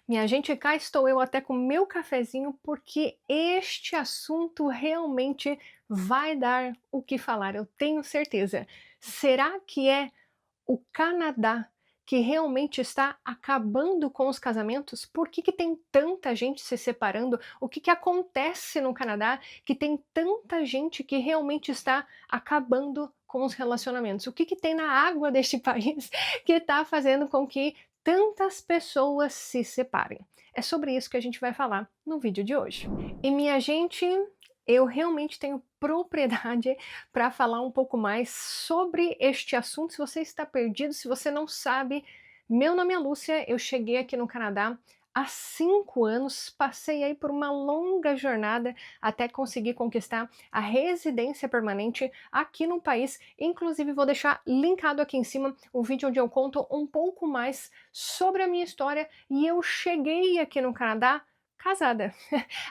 Minha gente, cá estou eu até com meu cafezinho, porque este assunto realmente vai dar o que falar, eu tenho certeza. Será que é o Canadá que realmente está acabando com os casamentos? Por que que tem tanta gente se separando? O que que acontece no Canadá que tem tanta gente que realmente está acabando com os relacionamentos? O que que tem na água deste país que está fazendo com que tantas pessoas se separem? É sobre isso que a gente vai falar no vídeo de hoje. E minha gente, eu realmente tenho propriedade para falar um pouco mais sobre este assunto. Se você está perdido, se você não sabe, meu nome é Lúcia, eu cheguei aqui no Canadá há 5 anos, passei aí por uma longa jornada até conseguir conquistar a residência permanente aqui no país. Inclusive vou deixar linkado aqui em cima o vídeo onde eu conto um pouco mais sobre a minha história e eu cheguei aqui no Canadá casada,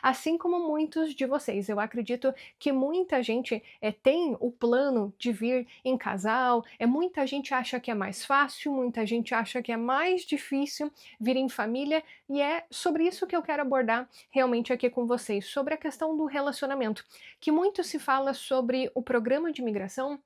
assim como muitos de vocês. Eu acredito que muita gente tem o plano de vir em casal, muita gente acha que é mais fácil, muita gente acha que é mais difícil vir em família, e é sobre isso que eu quero abordar realmente aqui com vocês, sobre a questão do relacionamento, que muito se fala sobre o programa de imigração,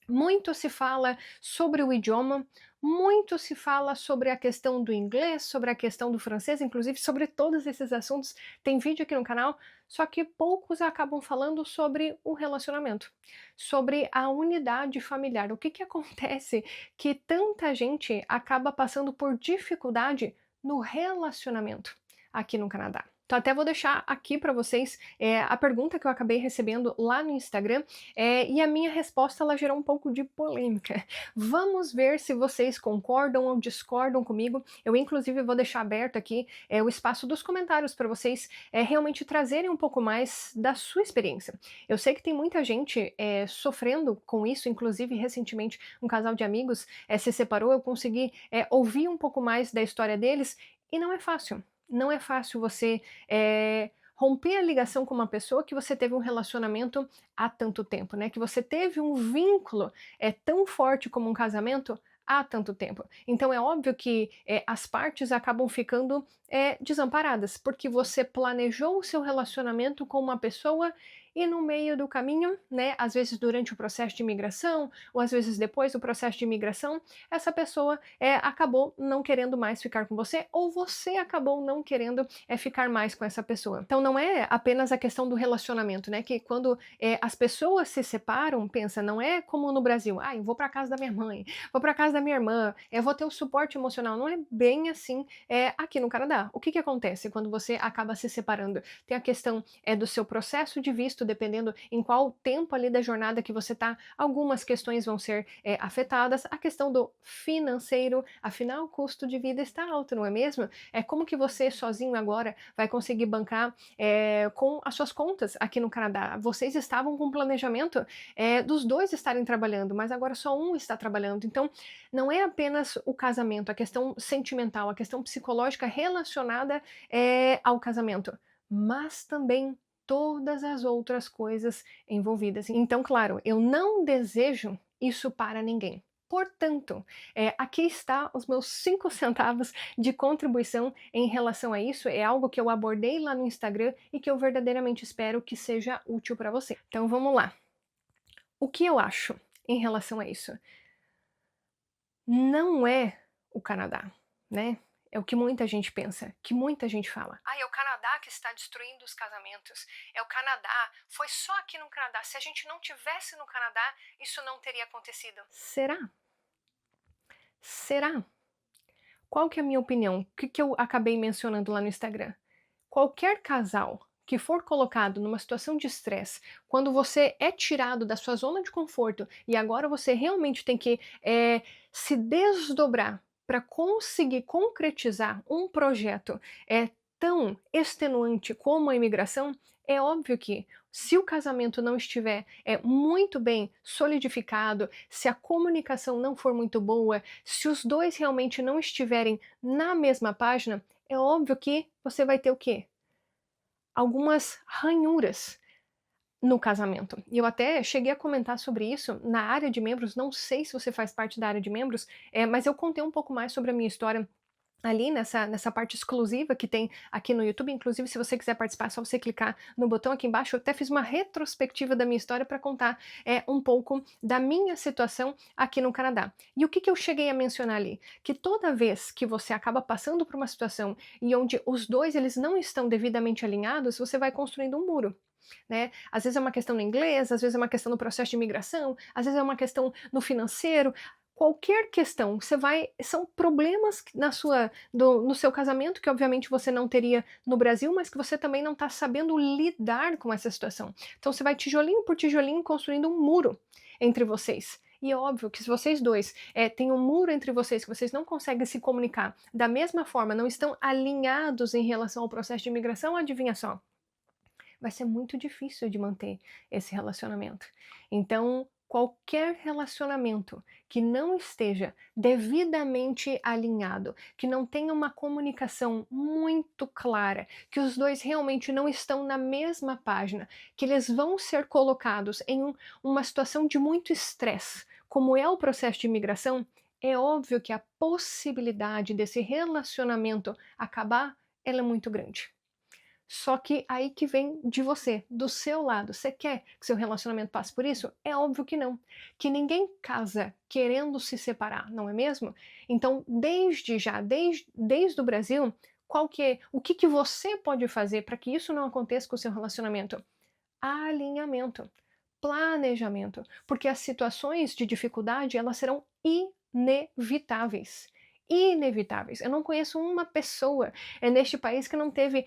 muito se fala sobre o idioma, muito se fala sobre a questão do inglês, sobre a questão do francês, inclusive sobre todos esses assuntos tem vídeo aqui no canal, só que poucos acabam falando sobre o relacionamento, sobre a unidade familiar. O que que acontece que tanta gente acaba passando por dificuldade no relacionamento aqui no Canadá? Então até vou deixar aqui para vocês a pergunta que eu acabei recebendo lá no Instagram, e a minha resposta ela gerou um pouco de polêmica. Vamos ver se vocês concordam ou discordam comigo. Eu inclusive vou deixar aberto aqui o espaço dos comentários para vocês realmente trazerem um pouco mais da sua experiência. Eu sei que tem muita gente sofrendo com isso, inclusive recentemente um casal de amigos se separou, eu consegui ouvir um pouco mais da história deles e não é fácil. Não é fácil você romper a ligação com uma pessoa que você teve um relacionamento há tanto tempo, né? Que você teve um vínculo tão forte como um casamento há tanto tempo. Então é óbvio que as partes acabam ficando desamparadas, porque você planejou o seu relacionamento com uma pessoa e no meio do caminho, né, às vezes durante o processo de imigração, ou às vezes depois do processo de imigração, essa pessoa acabou não querendo mais ficar com você, ou você acabou não querendo ficar mais com essa pessoa. Então não é apenas a questão do relacionamento, né? Que quando as pessoas se separam, pensa, não é como no Brasil, eu vou para casa da minha mãe, vou para casa da minha irmã, eu vou ter o suporte emocional. Não é bem assim aqui no Canadá. O que que acontece quando você acaba se separando? Tem a questão do seu processo de visto, dependendo em qual tempo ali da jornada que você tá, algumas questões vão ser afetadas, a questão do financeiro, afinal o custo de vida está alto, não é mesmo? Como que você sozinho agora vai conseguir bancar com as suas contas aqui no Canadá? Vocês estavam com um planejamento dos dois estarem trabalhando, mas agora só um está trabalhando, então não é apenas o casamento, a questão sentimental, a questão psicológica relacionada ao casamento, mas também todas as outras coisas envolvidas. Então, claro, eu não desejo isso para ninguém. Portanto, aqui está os meus 5 centavos de contribuição em relação a isso. É algo que eu abordei lá no Instagram e que eu verdadeiramente espero que seja útil para você. Então vamos lá. O que eu acho em relação a isso? Não é o Canadá, né? É o que muita gente pensa, que muita gente fala. É o Canadá que está destruindo os casamentos. É o Canadá. Foi só aqui no Canadá. Se a gente não tivesse no Canadá, isso não teria acontecido. Será? Será? Qual que é a minha opinião? O que eu acabei mencionando lá no Instagram? Qualquer casal que for colocado numa situação de estresse, quando você é tirado da sua zona de conforto e agora você realmente tem que se desdobrar para conseguir concretizar um projeto tão extenuante como a imigração, é óbvio que se o casamento não estiver muito bem solidificado, se a comunicação não for muito boa, se os dois realmente não estiverem na mesma página, é óbvio que você vai ter o quê? Algumas ranhuras no casamento. E eu até cheguei a comentar sobre isso na área de membros, não sei se você faz parte da área de membros, mas eu contei um pouco mais sobre a minha história ali nessa parte exclusiva que tem aqui no YouTube. Inclusive, se você quiser participar, é só você clicar no botão aqui embaixo. Eu até fiz uma retrospectiva da minha história para contar um pouco da minha situação aqui no Canadá. E o que, que eu cheguei a mencionar ali? Que toda vez que você acaba passando por uma situação e onde os dois eles não estão devidamente alinhados, você vai construindo um muro. Né? Às vezes é uma questão no inglês, às vezes é uma questão no processo de imigração, às vezes é uma questão no financeiro. Qualquer questão, são problemas no seu casamento que obviamente você não teria no Brasil, mas que você também não está sabendo lidar com essa situação. Então você vai tijolinho por tijolinho construindo um muro entre vocês. E é óbvio que se vocês dois têm um muro entre vocês, que vocês não conseguem se comunicar da mesma forma, não estão alinhados em relação ao processo de imigração, adivinha só? Vai ser muito difícil de manter esse relacionamento. Então, qualquer relacionamento que não esteja devidamente alinhado, que não tenha uma comunicação muito clara, que os dois realmente não estão na mesma página, que eles vão ser colocados em uma situação de muito estresse, como é o processo de imigração, é óbvio que a possibilidade desse relacionamento acabar, ela é muito grande. Só que aí que vem de você, do seu lado. Você quer que seu relacionamento passe por isso? É óbvio que não. Que ninguém casa querendo se separar, não é mesmo? Então, desde já, desde o Brasil, o que, que você pode fazer para que isso não aconteça com o seu relacionamento? Alinhamento, planejamento, porque as situações de dificuldade, elas serão inevitáveis. Inevitáveis. Eu não conheço uma pessoa neste país que não teve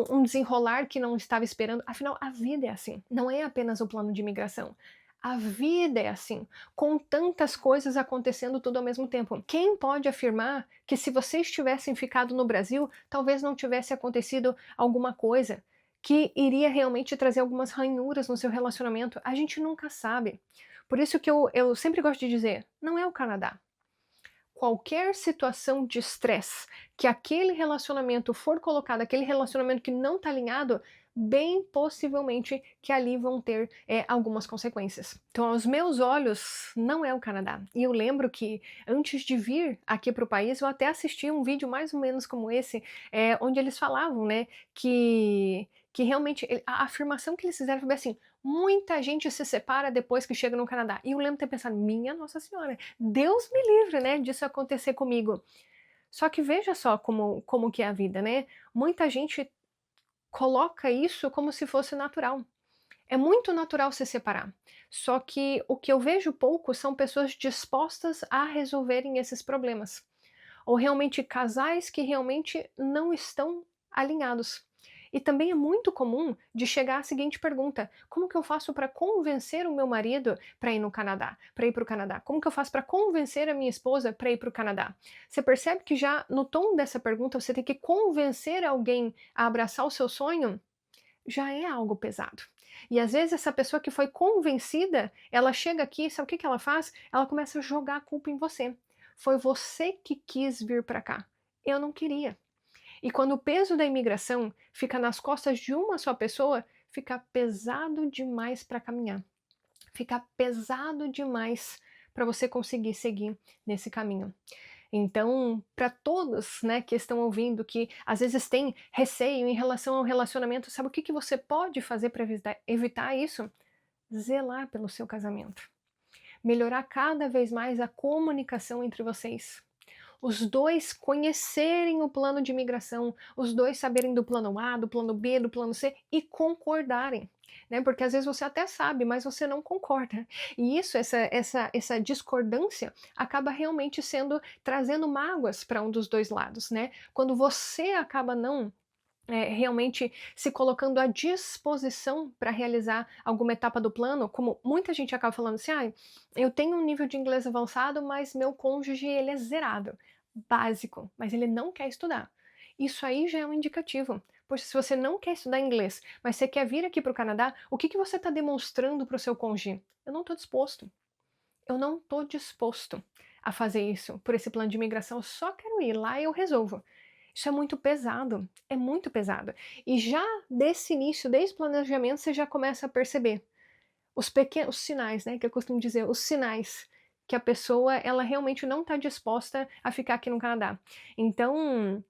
um desenrolar que não estava esperando. Afinal, a vida é assim. Não é apenas o plano de imigração. A vida é assim, com tantas coisas acontecendo tudo ao mesmo tempo. Quem pode afirmar que se vocês tivessem ficado no Brasil, talvez não tivesse acontecido alguma coisa que iria realmente trazer algumas ranhuras no seu relacionamento? A gente nunca sabe. Por isso que eu sempre gosto de dizer, não é o Canadá. Qualquer situação de estresse que aquele relacionamento for colocado, aquele relacionamento que não está alinhado, bem possivelmente que ali vão ter algumas consequências. Então, aos meus olhos, não é o Canadá. E eu lembro que antes de vir aqui para o país, eu até assisti um vídeo mais ou menos como esse, onde eles falavam, né, que realmente a afirmação que eles fizeram foi assim: muita gente se separa depois que chega no Canadá. E eu lembro de ter pensado, minha Nossa Senhora, Deus me livre, né, disso acontecer comigo. Só que veja só como que é a vida, né? Muita gente coloca isso como se fosse natural. É muito natural se separar. Só que o que eu vejo pouco são pessoas dispostas a resolverem esses problemas. Ou realmente casais que realmente não estão alinhados. E também é muito comum de chegar a seguinte pergunta: como que eu faço para convencer o meu marido para ir no Canadá, para ir para o Canadá? Como que eu faço para convencer a minha esposa para ir para o Canadá? Você percebe que já no tom dessa pergunta você tem que convencer alguém a abraçar o seu sonho? Já é algo pesado. E às vezes essa pessoa que foi convencida, ela chega aqui, sabe o que que ela faz? Ela começa a jogar a culpa em você. Foi você que quis vir para cá. Eu não queria. E quando o peso da imigração fica nas costas de uma só pessoa, fica pesado demais para caminhar. Fica pesado demais para você conseguir seguir nesse caminho. Então, para todos, né, que estão ouvindo, que às vezes têm receio em relação ao relacionamento, sabe o que, que você pode fazer para evitar isso? Zelar pelo seu casamento. Melhorar cada vez mais a comunicação entre vocês. Os dois conhecerem o plano de imigração, os dois saberem do plano A, do plano B, do plano C e concordarem. Né? Porque às vezes você até sabe, mas você não concorda. E isso, essa discordância, acaba realmente trazendo mágoas para um dos dois lados. Né? Quando você acaba não realmente se colocando à disposição para realizar alguma etapa do plano, como muita gente acaba falando assim, ah, eu tenho um nível de inglês avançado, mas meu cônjuge ele é zerado, básico, mas ele não quer estudar. Isso aí já é um indicativo. Poxa, se você não quer estudar inglês, mas você quer vir aqui para o Canadá, o que, que você está demonstrando para o seu cônjuge? Eu não estou disposto. Eu não estou disposto a fazer isso por esse plano de imigração, eu só quero ir lá e eu resolvo. Isso é muito pesado, é muito pesado. E já desse início, desde o planejamento, você já começa a perceber os pequenos sinais, né, que eu costumo dizer, os sinais que a pessoa ela realmente não está disposta a ficar aqui no Canadá. Então,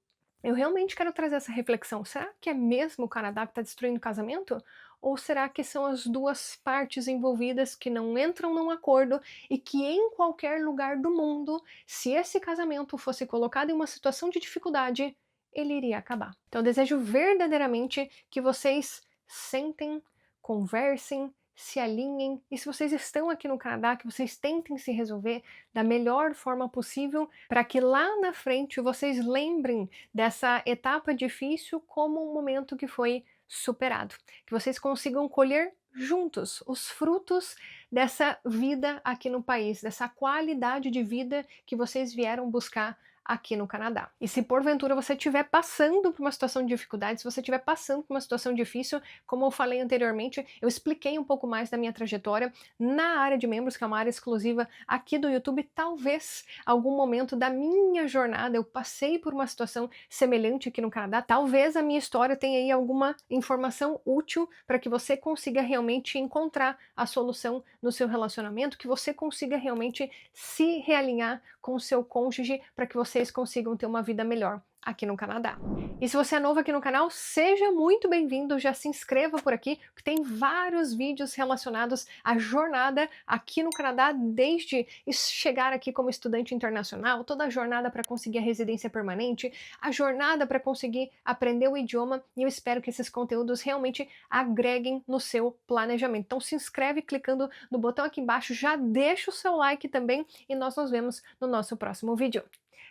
eu realmente quero trazer essa reflexão. Será que é mesmo o Canadá que está destruindo o casamento? Ou será que são as duas partes envolvidas que não entram num acordo e que em qualquer lugar do mundo, se esse casamento fosse colocado em uma situação de dificuldade, ele iria acabar? Então eu desejo verdadeiramente que vocês sentem, conversem, se alinhem e se vocês estão aqui no Canadá, que vocês tentem se resolver da melhor forma possível para que lá na frente vocês lembrem dessa etapa difícil como um momento que foi superado, que vocês consigam colher juntos os frutos dessa vida aqui no país, dessa qualidade de vida que vocês vieram buscar aqui no Canadá. E se porventura você estiver passando por uma situação de dificuldade, se você estiver passando por uma situação difícil, como eu falei anteriormente, eu expliquei um pouco mais da minha trajetória na área de membros, que é uma área exclusiva aqui do YouTube. Talvez algum momento da minha jornada eu passei por uma situação semelhante aqui no Canadá, talvez a minha história tenha aí alguma informação útil para que você consiga realmente encontrar a solução no seu relacionamento, que você consiga realmente se realinhar com o seu cônjuge para que vocês consigam ter uma vida melhor aqui no Canadá. E se você é novo aqui no canal, seja muito bem-vindo, já se inscreva por aqui, que tem vários vídeos relacionados à jornada aqui no Canadá, desde chegar aqui como estudante internacional, toda a jornada para conseguir a residência permanente, a jornada para conseguir aprender o idioma, e eu espero que esses conteúdos realmente agreguem no seu planejamento. Então se inscreve clicando no botão aqui embaixo, já deixa o seu like também, e nós nos vemos no nosso próximo vídeo.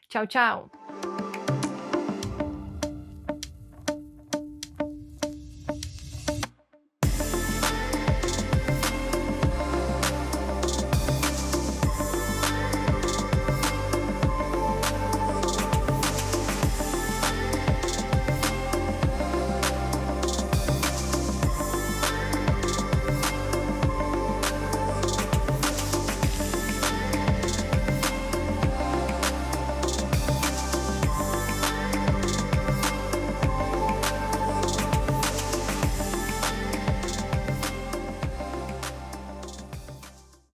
Tchau, tchau!